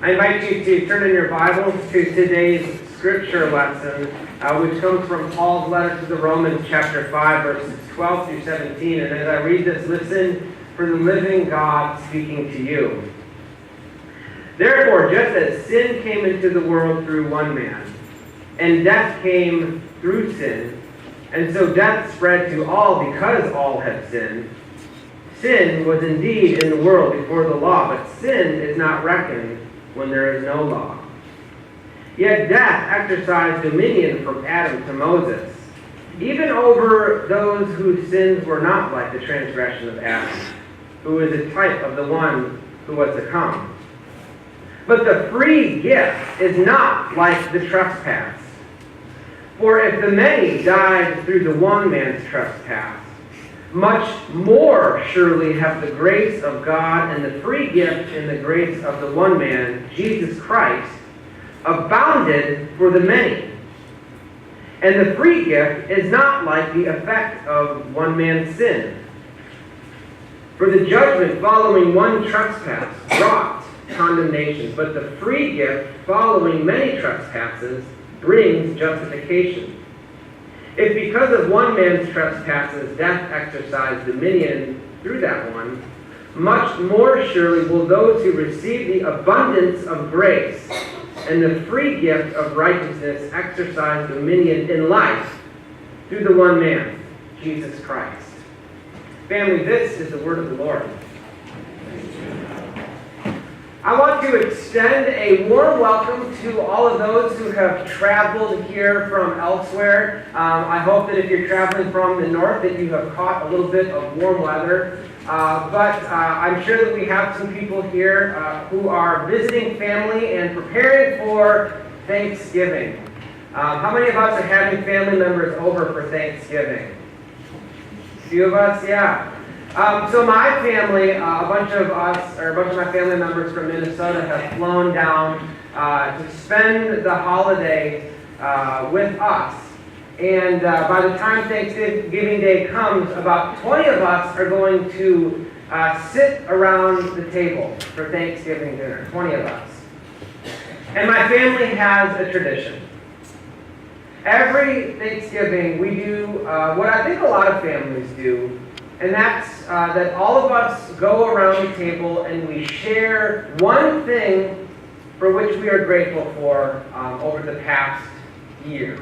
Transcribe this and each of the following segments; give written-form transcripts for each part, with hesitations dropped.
I invite you to turn in your Bibles to today's scripture lesson, which comes from Paul's letter to the Romans, chapter 5, verses 12 through 17. And as I read this, listen for the living God speaking to you. Therefore, just as sin came into the world through one man, and death came through sin, and so death spread to all because all have sinned. Sin was indeed in the world before the law, but sin is not reckoned when there is no law. Yet death exercised dominion from Adam to Moses, even over those whose sins were not like the transgression of Adam, who is a type of the one who was to come. But the free gift is not like the trespass. For if the many died through the one man's trespass, much more surely have the grace of God and the free gift in the grace of the one man, Jesus Christ, abounded for the many. And the free gift is not like the effect of one man's sin. For the judgment following one trespass brought condemnation, but the free gift following many trespasses brings justification. If because of one man's trespasses death exercised dominion through that one, much more surely will those who receive the abundance of grace and the free gift of righteousness exercise dominion in life through the one man, Jesus Christ. Family, this is the word of the Lord. I want to extend a warm welcome to all of those who have traveled here from elsewhere. I hope that if you're traveling from the north that you have caught a little bit of warm weather. But I'm sure that we have some people here who are visiting family and preparing for Thanksgiving. How many of us are having family members over for Thanksgiving? A few of us, yeah. So my family, a bunch of my family members from Minnesota have flown down to spend the holiday with us. And by the time Thanksgiving Day comes, about 20 of us are going to sit around the table for Thanksgiving dinner, 20 of us. And my family has a tradition. Every Thanksgiving we do what I think a lot of families do, and that's that all of us go around the table and we share one thing for which we are grateful for over the past year.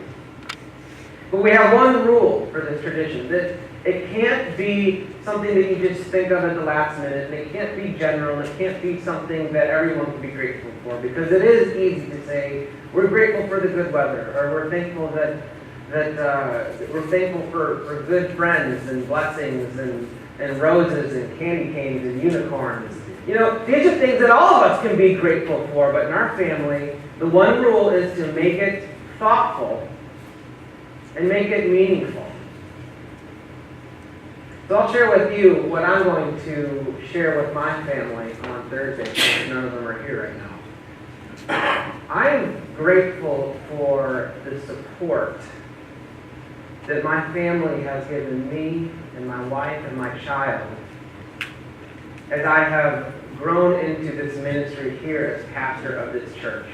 But we have one rule for this tradition, that it can't be something that you just think of at the last minute, and it can't be general, and it can't be something that everyone can be grateful for, because it is easy to say, we're grateful for the good weather, or we're thankful that we're thankful for good friends and blessings and roses and candy canes and unicorns. You know, these are things that all of us can be grateful for, but in our family, the one rule is to make it thoughtful and make it meaningful. So I'll share with you what I'm going to share with my family on Thursday, because none of them are here right now. I'm grateful for the support that my family has given me and my wife and my child as I have grown into this ministry here as pastor of this church.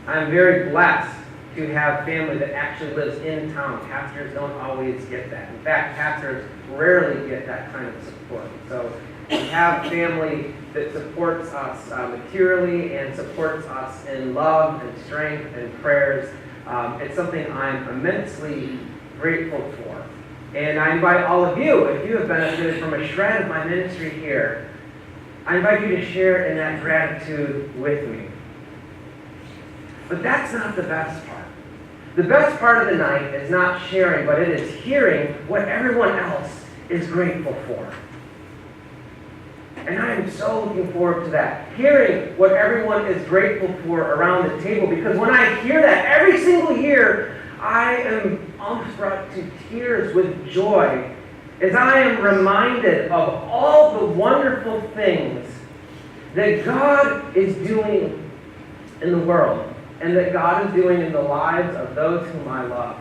I'm very blessed to have family that actually lives in town. Pastors don't always get that. In fact, pastors rarely get that kind of support. So we have family that supports us materially and supports us in love and strength and prayers. It's something I'm immensely grateful for. And I invite all of you, if you have benefited from a shred of my ministry here, I invite you to share in that gratitude with me. But that's not the best part. The best part of the night is not sharing, but it is hearing what everyone else is grateful for. And I am so looking forward to that. Hearing what everyone is grateful for around the table. Because when I hear that every single year, I am almost brought to tears with joy as I am reminded of all the wonderful things that God is doing in the world and that God is doing in the lives of those whom I love.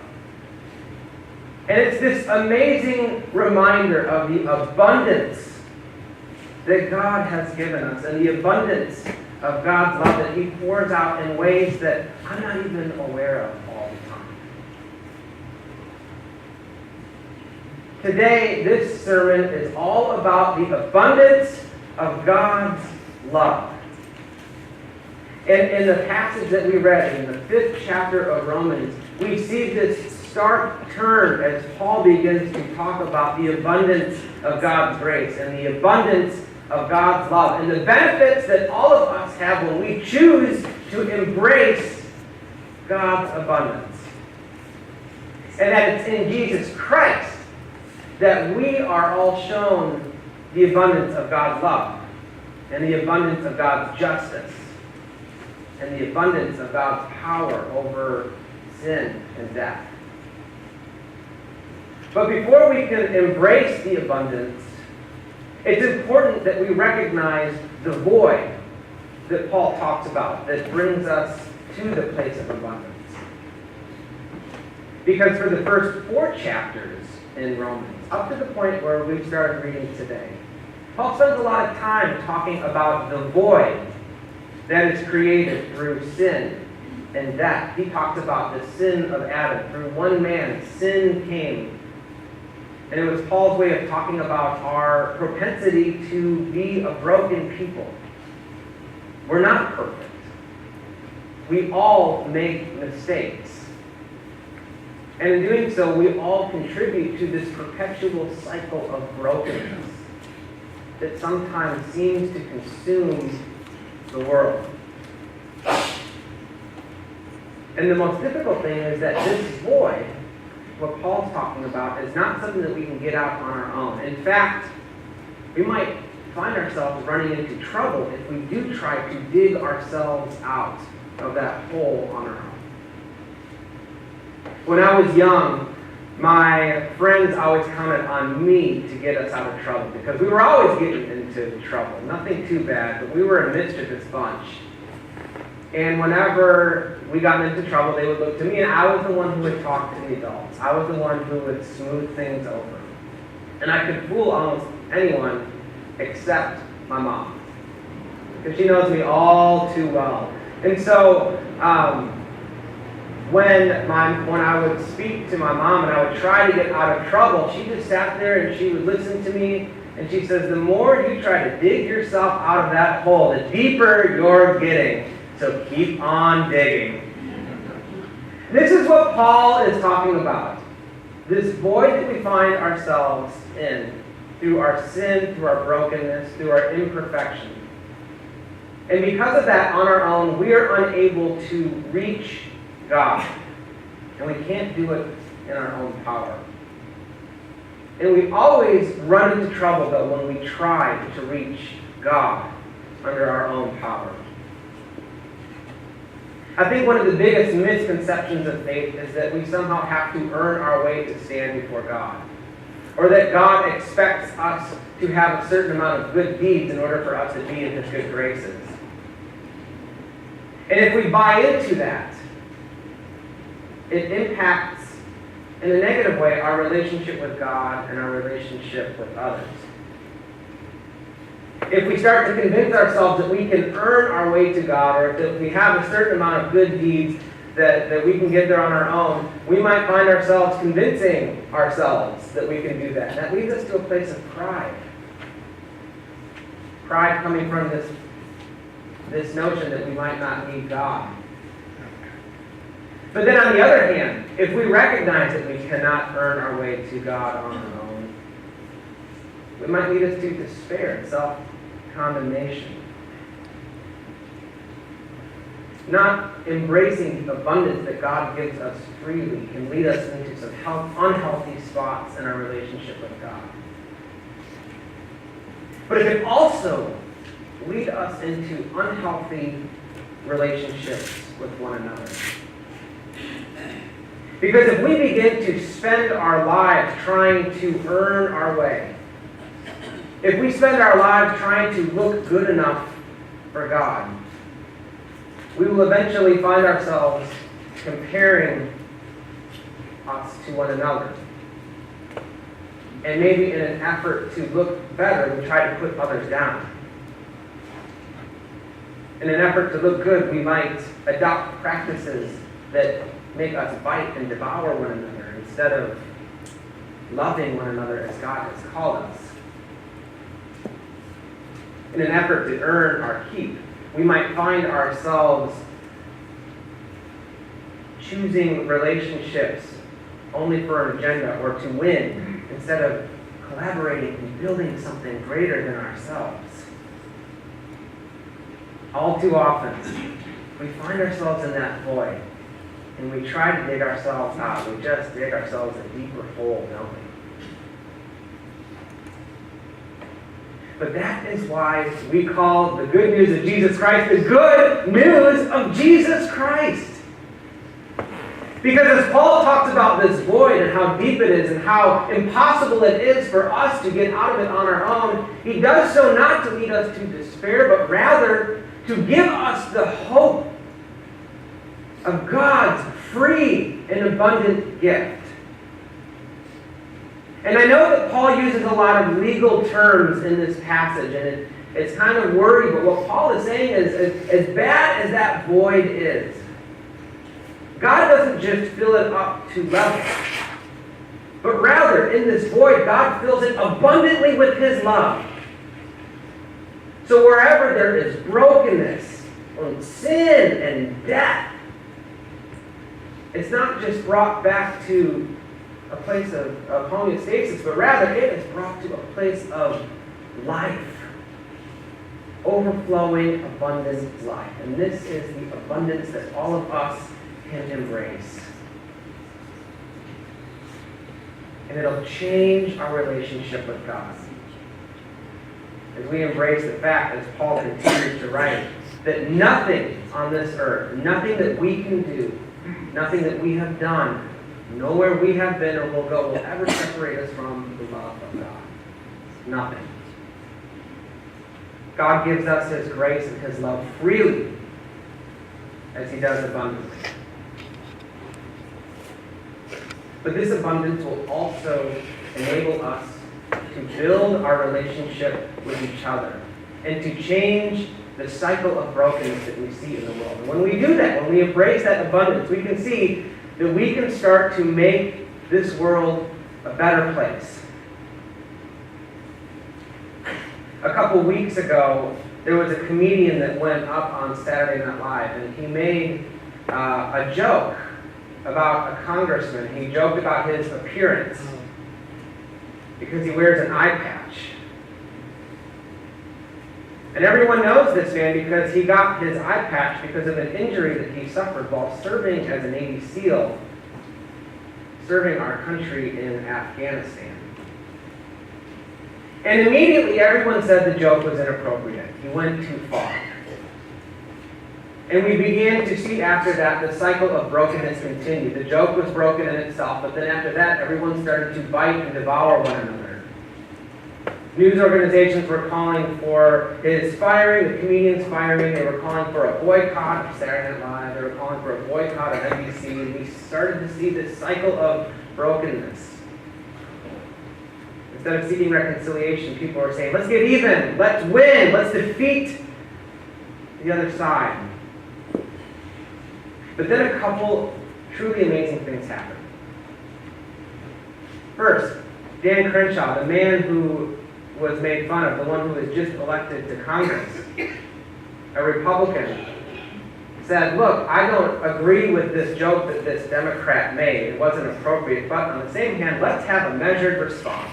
And it's this amazing reminder of the abundance that God has given us and the abundance of God's love that he pours out in ways that I'm not even aware of all the time. Today, this sermon is all about the abundance of God's love. And in the passage that we read, in the 5th chapter of Romans, we see this stark turn as Paul begins to talk about the abundance of God's grace and the abundance of God's love and the benefits that all of us have when we choose to embrace God's abundance. And that it's in Jesus Christ that we are all shown the abundance of God's love and the abundance of God's justice and the abundance of God's power over sin and death. But before we can embrace the abundance, it's important that we recognize the void that Paul talks about that brings us to the place of abundance. Because for the first 4 chapters in Romans, up to the point where we've started reading today, Paul spends a lot of time talking about the void that is created through sin and death. He talks about the sin of Adam. Through one man, sin came. And it was Paul's way of talking about our propensity to be a broken people. We're not perfect. We all make mistakes. And in doing so, we all contribute to this perpetual cycle of brokenness that sometimes seems to consume the world. And the most difficult thing is that this void, what Paul's talking about, is not something that we can get out on our own. In fact, we might find ourselves running into trouble if we do try to dig ourselves out of that hole on our own. When I was young, my friends always counted on me to get us out of trouble because we were always getting into trouble. Nothing too bad, but we were a mischievous bunch. And whenever we got into trouble, they would look to me, and I was the one who would talk to the adults. I was the one who would smooth things over. And I could fool almost anyone except my mom, because she knows me all too well. And so when I would speak to my mom and I would try to get out of trouble, she just sat there and she would listen to me, and she says, the more you try to dig yourself out of that hole, the deeper you're getting. So keep on digging. This is what Paul is talking about. This void that we find ourselves in through our sin, through our brokenness, through our imperfection. And because of that, on our own, we are unable to reach God. And we can't do it in our own power. And we always run into trouble, though, when we try to reach God under our own power. I think one of the biggest misconceptions of faith is that we somehow have to earn our way to stand before God. Or that God expects us to have a certain amount of good deeds in order for us to be in His good graces. And if we buy into that, it impacts, in a negative way, our relationship with God and our relationship with others. If we start to convince ourselves that we can earn our way to God, or that we have a certain amount of good deeds that we can get there on our own, we might find ourselves convincing ourselves that we can do that. And that leads us to a place of pride. Pride coming from this notion that we might not need God. But then on the other hand, if we recognize that we cannot earn our way to God on our own, it might lead us to despair and self-condemnation. Not embracing the abundance that God gives us freely can lead us into some unhealthy spots in our relationship with God. But it can also lead us into unhealthy relationships with one another. Because if we begin to spend our lives trying to earn our way, if we spend our lives trying to look good enough for God, we will eventually find ourselves comparing us to one another. And maybe in an effort to look better, we try to put others down. In an effort to look good, we might adopt practices that make us bite and devour one another instead of loving one another as God has called us. In an effort to earn our keep, we might find ourselves choosing relationships only for an agenda or to win instead of collaborating and building something greater than ourselves. All too often, we find ourselves in that void and we try to dig ourselves out. We just dig ourselves a deeper hole, don't we? But that is why we call the good news of Jesus Christ the good news of Jesus Christ. Because as Paul talks about this void and how deep it is and how impossible it is for us to get out of it on our own, he does so not to lead us to despair, but rather to give us the hope of God's free and abundant gift. And I know that Paul uses a lot of legal terms in this passage, and it's kind of wordy, but what Paul is saying is, as bad as that void is, God doesn't just fill it up to level, but rather, in this void, God fills it abundantly with His love. So wherever there is brokenness, and sin, and death, it's not just brought back to a place of homeostasis, but rather it is brought to a place of life. Overflowing, abundant life. And this is the abundance that all of us can embrace. And it'll change our relationship with God. As we embrace the fact, as Paul continues to write, that nothing on this earth, nothing that we can do, nothing that we have done, nowhere we have been or will go will ever separate us from the love of God. Nothing. God gives us His grace and His love freely, as He does abundantly. But this abundance will also enable us to build our relationship with each other and to change the cycle of brokenness that we see in the world. And when we do that, when we embrace that abundance, we can see that we can start to make this world a better place. A couple weeks ago, there was a comedian that went up on Saturday Night Live, and he made a joke about a congressman. He joked about his appearance because he wears an eye patch. And everyone knows this man because he got his eye patch because of an injury that he suffered while serving as a Navy SEAL, serving our country in Afghanistan. And immediately everyone said the joke was inappropriate. He went too far. And we began to see after that the cycle of brokenness continue. The joke was broken in itself, but then after that everyone started to bite and devour one another. News organizations were calling for his firing, the comedian's firing. They were calling for a boycott of Saturday Night Live. They were calling for a boycott of NBC. And we started to see this cycle of brokenness. Instead of seeking reconciliation, people were saying, let's get even, let's win, let's defeat the other side. But then a couple truly amazing things happened. First, Dan Crenshaw, the man who was made fun of, the one who was just elected to Congress, a Republican, said, look, I don't agree with this joke that this Democrat made. It wasn't appropriate, but on the same hand, let's have a measured response.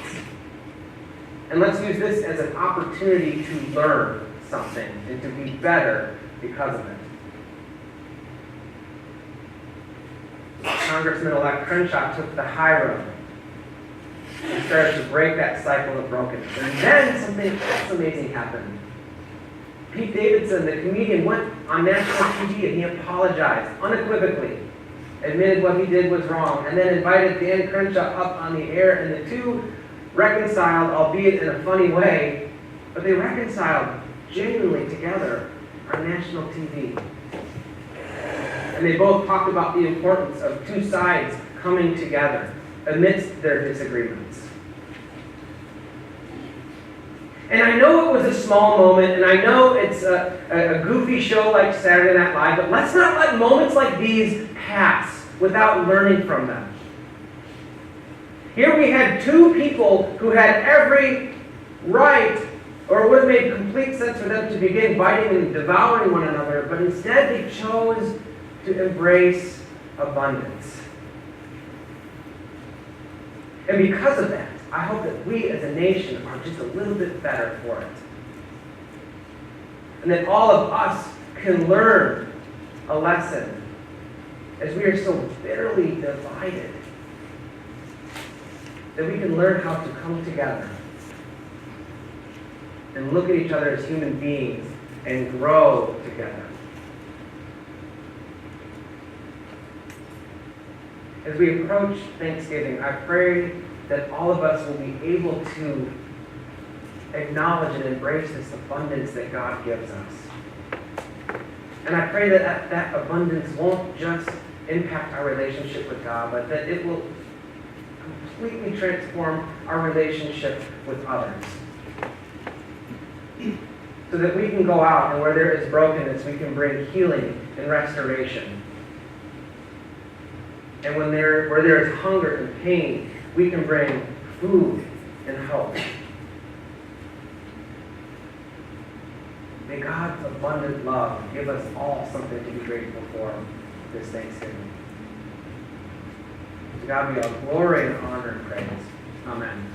And let's use this as an opportunity to learn something and to be better because of it. Congressman-elect Crenshaw took the high road and started to break that cycle of brokenness. And then something else amazing happened. Pete Davidson, the comedian, went on national TV and he apologized unequivocally, admitted what he did was wrong, and then invited Dan Crenshaw up on the air, and the two reconciled, albeit in a funny way, but they reconciled genuinely together on national TV. And they both talked about the importance of two sides coming together amidst their disagreements. And I know it was a small moment, and I know it's a goofy show like Saturday Night Live, but let's not let moments like these pass without learning from them. Here we had two people who had every right, or it would have made complete sense for them to begin biting and devouring one another, but instead they chose to embrace abundance. And because of that, I hope that we as a nation are just a little bit better for it. And that all of us can learn a lesson as we are so bitterly divided. That we can learn how to come together and look at each other as human beings and grow together. As we approach Thanksgiving, I pray that all of us will be able to acknowledge and embrace this abundance that God gives us. And I pray that that abundance won't just impact our relationship with God, but that it will completely transform our relationship with others. So that we can go out and where there is brokenness, we can bring healing and restoration. And where there is hunger and pain, we can bring food and hope. May God's abundant love give us all something to be grateful for this Thanksgiving. To God be all glory and honor and praise. Amen.